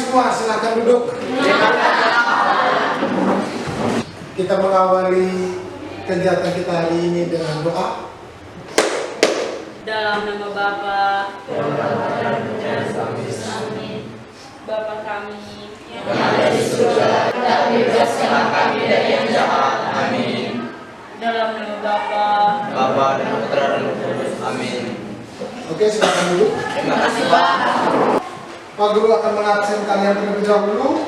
semua, silakan duduk. Kita mengawali kegiatan kita hari ini dengan doa. Dalam nama Bapa Amin. Bapa kami yang ada di surga, bebaskanlah kami dari yang jahat. Amin. Dalam nama Bapa dan Putra dan Roh Kudus. Amin. Oke, silakan dulu. Terima kasih Pak. Pak Guru akan mengabsen kalian terlebih dahulu.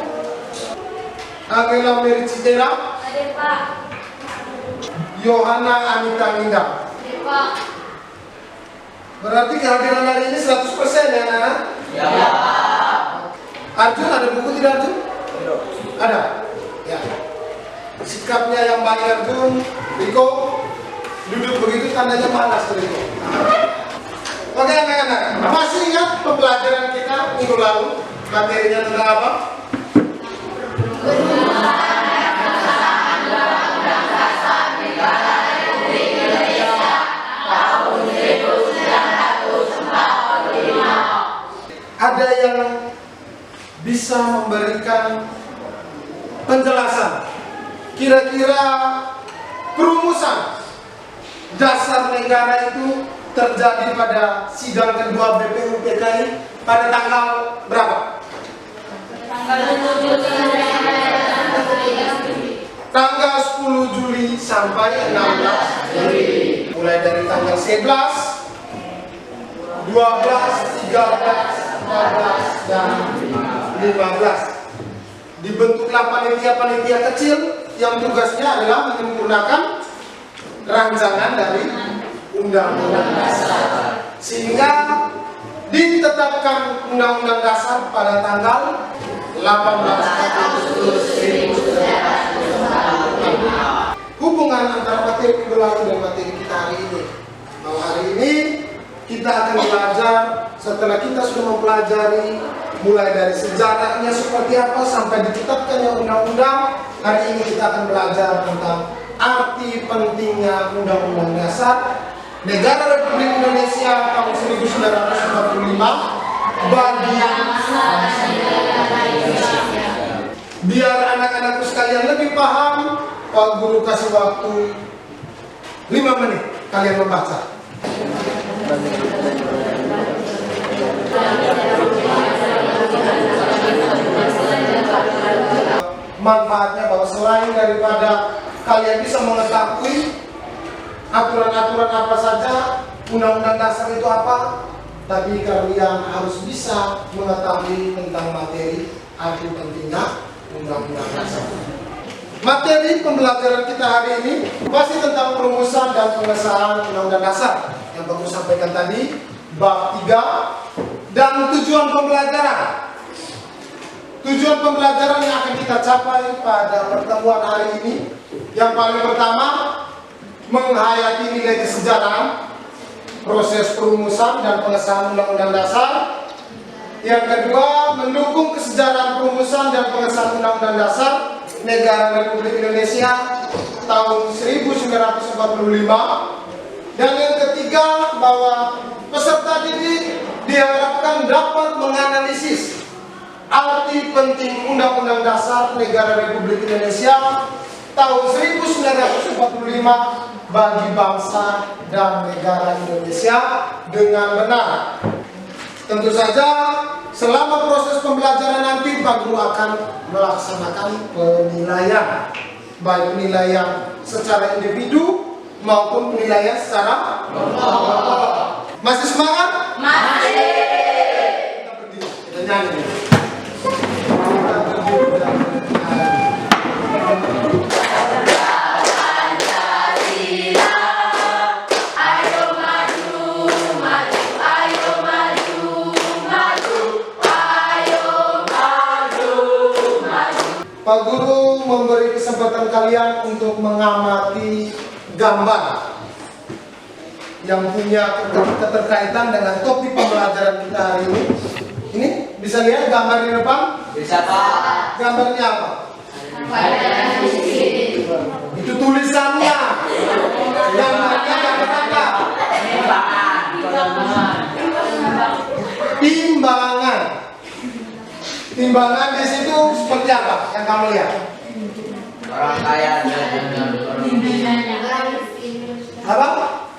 Angela Mary Citera. Hadir Pak. Yohana Anita Ninda. Hadir Pak. Berarti kehadiran hari ini 100% ya, Nana? Ya. Arjun, ada buku tidak, Arjun? Ada? Ya. Sikapnya yang baik, Arjun. Riko, duduk begitu tandanya malas, Riko. Oke, anak-anak. Masih ingat pembelajaran kita minggu lalu? Materinya tentang apa? Ada yang bisa memberikan penjelasan kira-kira perumusan dasar negara itu terjadi pada sidang kedua BPUPKI pada tanggal berapa? Tanggal 10 Juli sampai 16 Juli. Mulai dari tanggal 11, 12, 13, 14 dan 15. Dibentuklah panitia-panitia kecil yang tugasnya adalah menyempurnakan rancangan dari Undang-Undang Dasar, sehingga ditetapkan Undang-Undang Dasar pada tanggal 18 Agustus 1945. Hubungan antara materi minggu lalu dan materi kita hari ini, bahwa hari ini kita akan belajar setelah kita sudah mempelajari mulai dari sejarahnya seperti apa sampai ditetapkannya undang-undang. Hari ini kita akan belajar tentang arti pentingnya Undang-Undang Dasar Negara Republik Indonesia tahun 1945 bagi biar anak-anakku sekalian lebih paham. Pak Guru kasih waktu 5 menit kalian membaca. Manfaatnya bahwa selain daripada kalian bisa mengetahui aturan-aturan apa saja, Undang-Undang Dasar itu apa, tapi kalian harus bisa mengetahui tentang materi arti pentingnya Undang-Undang Dasar. Materi pembelajaran kita hari ini masih tentang perumusan dan pengesahan Undang-Undang Dasar yang Bapak sampaikan tadi, bab 3 dan tujuan pembelajaran. Tujuan pembelajaran yang akan kita capai pada pertemuan hari ini, yang paling pertama menghayati nilai kesejarahan proses perumusan dan pengesahan Undang-Undang Dasar. Yang kedua, mendukung kesejarahan perumusan dan pengesahan Undang-Undang Dasar Negara Republik Indonesia tahun 1945. Dan yang ketiga, bahwa peserta didik diharapkan dapat menganalisis arti penting Undang-Undang Dasar Negara Republik Indonesia tahun 1945 bagi bangsa dan negara Indonesia dengan benar. Tentu saja selama proses pembelajaran nanti Pak Guru akan melaksanakan penilaian, baik penilaian secara individu maupun penilaian secara kelompok. Masih semangat? Masih. Kita berdiri, kita nyanyi. Pak Guru memberi kesempatan kalian untuk mengamati gambar yang punya keterkaitan dengan topik pembelajaran kita hari ini. Ini bisa lihat gambar di depan? Bisa Pak. Gambarnya apa? Itu tulisannya. Gambarnya gambar apa? Timbangan. Timbangan di situ seperti apa yang kamu lihat? Orang kaya dan orang miskin. Apa?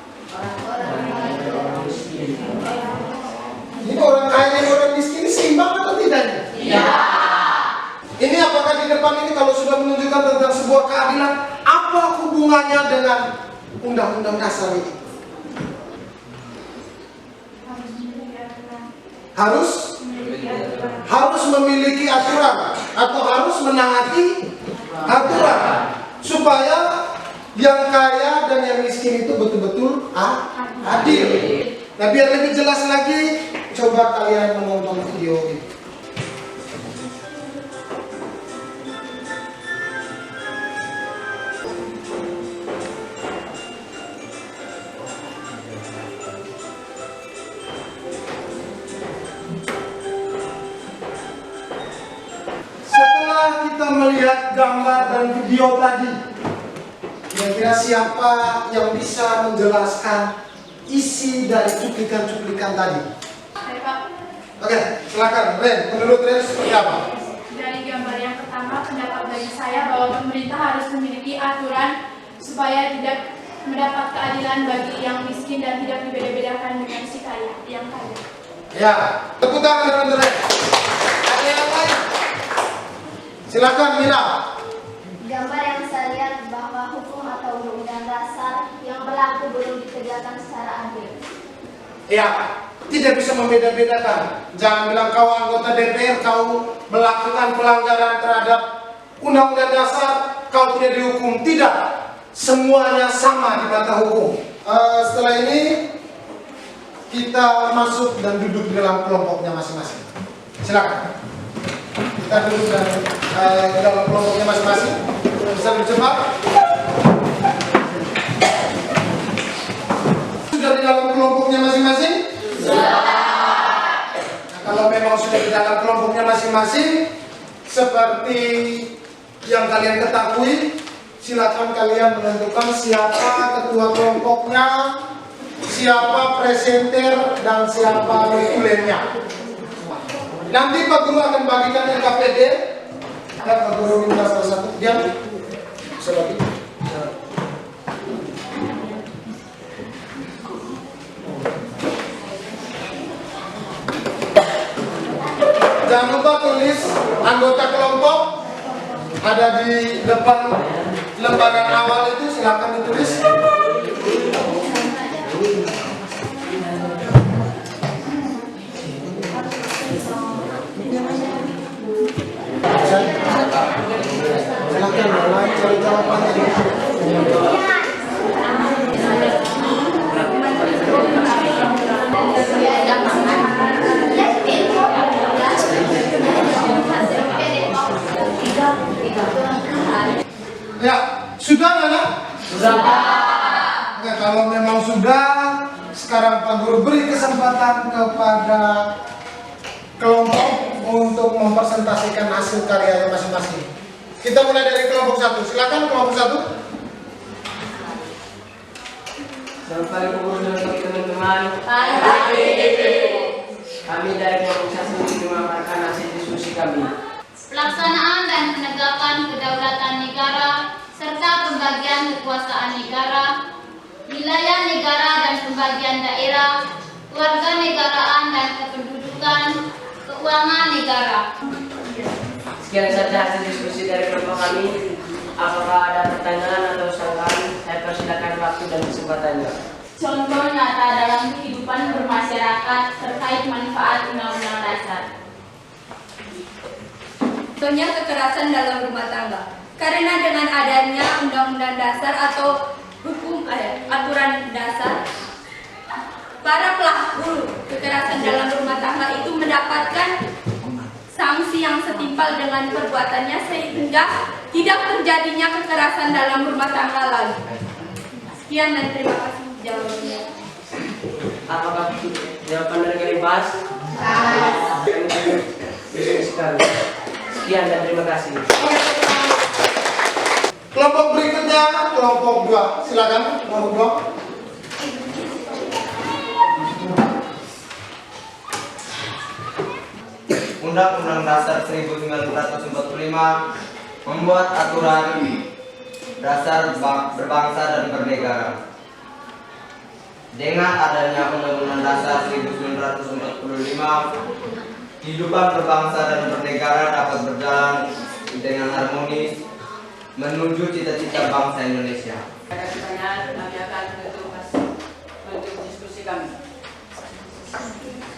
Ini orang kaya dan orang miskin seimbang atau tidak? Iya. Ini apakah di depan ini kalau sudah menunjukkan tentang sebuah keadilan, apa hubungannya dengan Undang-Undang Dasar ini? Harus memiliki aturan atau harus menaati aturan supaya yang kaya dan yang miskin itu betul-betul adil. Nah, biar lebih jelas lagi, coba kalian menonton video ini. Setelah kita melihat gambar dan video tadi, kira-kira siapa yang bisa menjelaskan isi dari cuplikan-cuplikan tadi? Oke, silakan Ren. Menurut Ren seperti apa? Dari gambar yang pertama, pendapat dari saya bahwa pemerintah harus memiliki aturan supaya tidak mendapat keadilan bagi yang miskin dan tidak dibeda-bedakan dengan si kaya, yang kaya. Ya, tepuk tangan untuk Ren. Ada yang lain? Silakan Mila. Gambar yang saya lihat bahwa hukum atau undang-undang dasar yang berlaku belum ditegakkan secara adil. Ya, tidak bisa membeda-bedakan. Jangan bilang kau anggota DPR, kau melakukan pelanggaran terhadap Undang-Undang Dasar, kau tidak dihukum. Tidak, semuanya sama di mata hukum. Setelah ini kita masuk dan duduk di dalam kelompoknya masing-masing. Silakan. Kita duduk di dalam kelompoknya masing-masing. Bisa bercepat. Sudah di dalam kelompoknya masing-masing? Sudah. Nah, kalau memang sudah di dalam kelompoknya masing-masing, seperti yang kalian ketahui, silakan kalian menentukan siapa ketua kelompoknya, siapa presenter, dan siapa rekulennya. Nanti Pak Guru akan bagikan LKPD. Dan Pak Guru minta salah satu. Diam. Bisa bagi. Jangan lupa tulis anggota kelompok. Ada di depan lembaran awal itu, silakan ditulis. Silakan mulai cari jawabannya. Ya, sudah nggak? Sudah. Oke, kalau memang sudah, sekarang Pak Guru beri kesempatan kepada kelompok untuk mempresentasikan hasil karyanya masing-masing. Kita mulai dari kelompok 1. Silakan kelompok 1. Selamat pagi teman-teman. Kami dari kelompok 1 ingin memaparkan hasil diskusi kami. Pelaksanaan dan penegakan kedaulatan negara serta pembagian kekuasaan negara, wilayah negara dan pembagian daerah, kewarganegaraan dan kependudukan, keuangan negara. Sekian saja hasil diskusi dari kelompok kami. Apakah ada pertanyaan atau usulan? Saya persilakan waktu dan kesempatannya. Contoh nyata dalam kehidupan bermasyarakat terkait manfaat Undang-Undang Dasar. Contohnya kekerasan dalam rumah tangga. Karena dengan adanya Undang-Undang Dasar atau hukum aturan dasar, para pelaku kekerasan dalam rumah tangga itu mendapatkan sanksi yang setimpal dengan perbuatannya sehingga tidak terjadinya kekerasan dalam rumah tangga lagi. Sekian dan terima kasih jawabannya. Apakah jawaban dari kami pas? Sekali. Sekian dan terima kasih. Kelompok berikutnya, kelompok 2. Silakan, kelompok 2. Undang-Undang Dasar 1945 membuat aturan dasar berbangsa dan bernegara. Dengan adanya Undang-Undang Dasar 1945, kehidupan berbangsa dan bernegara dapat berjalan dengan harmonis menuju cita-cita bangsa Indonesia. Ada pertanyaan, kami akan menutup diskusi kami.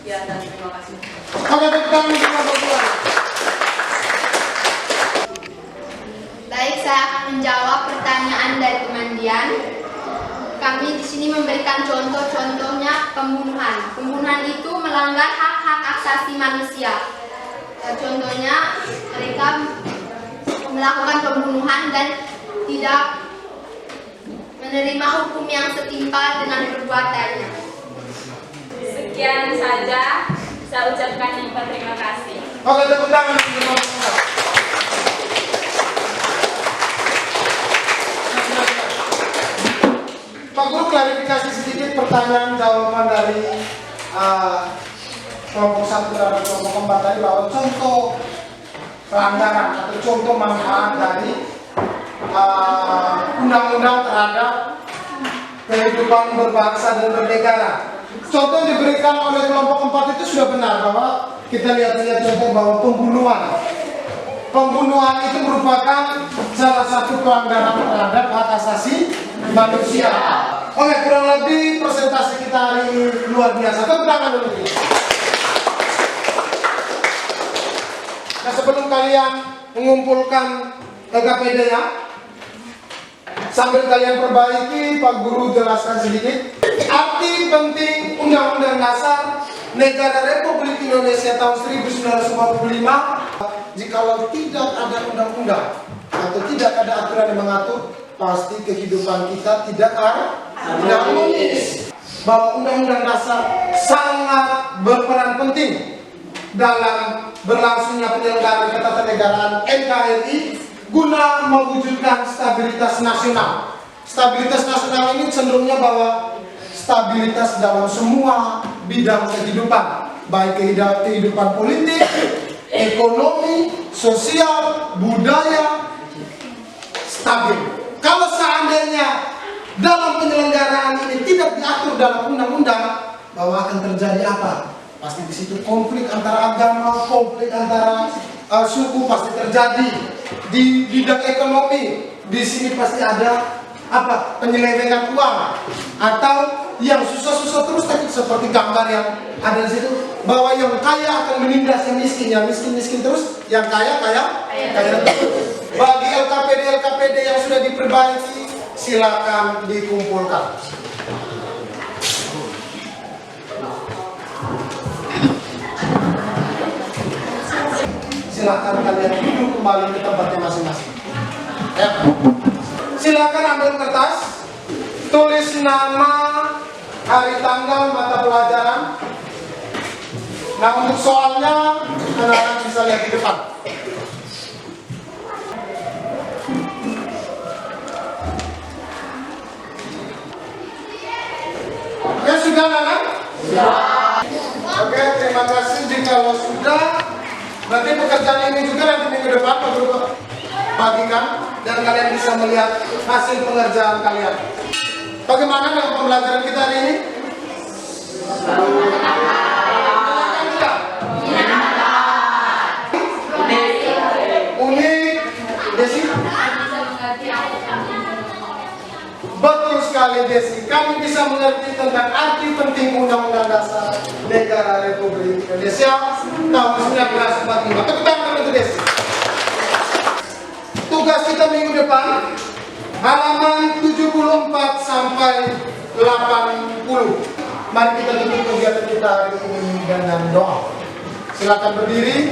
Ya, dan terima kasih. Oke, tepuk tangan semua berdua. Baik, saya akan menjawab pertanyaan dari teman Dian. Kami di sini memberikan contoh-contohnya pembunuhan. Pembunuhan itu melanggar hak-hak asasi manusia. Contohnya mereka melakukan pembunuhan dan tidak menerima hukum yang setimpal dengan perbuatannya. Sekian saja, saya ucapkan terima kasih. Oke, tepuk tangan semua berdua. Pak Guru, klarifikasi sedikit pertanyaan jawaban dari kelompok 1 dan kelompok 4 tadi, bahwa contoh pelanggaran atau contoh manfaat dari undang-undang terhadap kehidupan berbangsa dan bernegara. Contoh yang diberikan oleh kelompok 4 itu sudah benar, bahwa kita lihat contoh bahwa pembunuhan itu merupakan salah satu pelanggaran terhadap hak asasi manusia. Oke, kurang lebih presentasi kita hari ini luar biasa. Tepuk tangan dulu. Nah, sebelum kalian mengumpulkan LKPD ya, sambil kalian perbaiki, Pak Guru jelaskan sedikit arti penting Undang-Undang Dasar Negara Republik Indonesia tahun 1945. Jikalau tidak ada undang-undang atau tidak ada aturan yang mengatur, pasti kehidupan kita tidak harmonis. Bahwa Undang-Undang Dasar sangat berperan penting dalam berlangsungnya penyelenggaraan ketatanegaraan NKRI guna mewujudkan stabilitas nasional. Stabilitas nasional ini cenderungnya bahwa stabilitas dalam semua bidang kehidupan, baik kehidupan politik, ekonomi, sosial, budaya, stabil. Kalau seandainya dalam penyelenggaraan ini tidak diatur dalam undang-undang, bahwa akan terjadi apa? Pasti di situ konflik antara agama, konflik antara suku pasti terjadi. Di bidang ekonomi, di sini pasti ada apa? Penyelewengan uang, atau yang susah-susah terus tadi seperti gambar yang ada di situ, bahwa yang kaya akan menindas yang miskin terus, yang kaya terus. Bagi LKPD yang sudah diperbaiki, silakan dikumpulkan. Silakan kalian duduk kembali ke tempatnya masing-masing. Ya. Silakan ambil kertas, tulis nama, hari tanggal, mata pelajaran. Nah, untuk soalnya anak-anak bisa lihat di depan. Oke, sudah anak? Sudah. Oke, terima kasih. Jika sudah, berarti pekerjaan ini juga nanti minggu depan Pak Guru bagikan dan kalian bisa melihat hasil pengerjaan kalian. Bagaimana dengan pembelajaran kita hari ini? Unik, Desi? Betul sekali Desi, kami bisa mengerti tentang arti penting Undang-Undang Dasar Negara Republik Indonesia tahun 1945. Tepuk tangan untuk Desi. Tugas kita minggu depan halaman 74 sampai 80. Mari kita tutup kegiatan kita hari ini dengan doa. Silakan berdiri.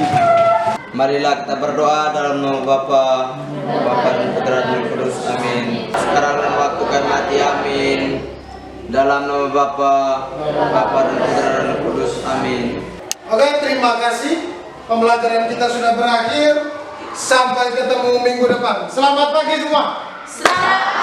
Marilah kita berdoa dalam nama Bapa dan Putra dan Roh Kudus. Amin. Sekarang dan waktu kami mati. Amin. Dalam nama Bapa dan Putra dan Roh Kudus. Amin. Oke, terima kasih. Pembelajaran kita sudah berakhir. Sampai ketemu minggu depan. Selamat pagi semua. Selamat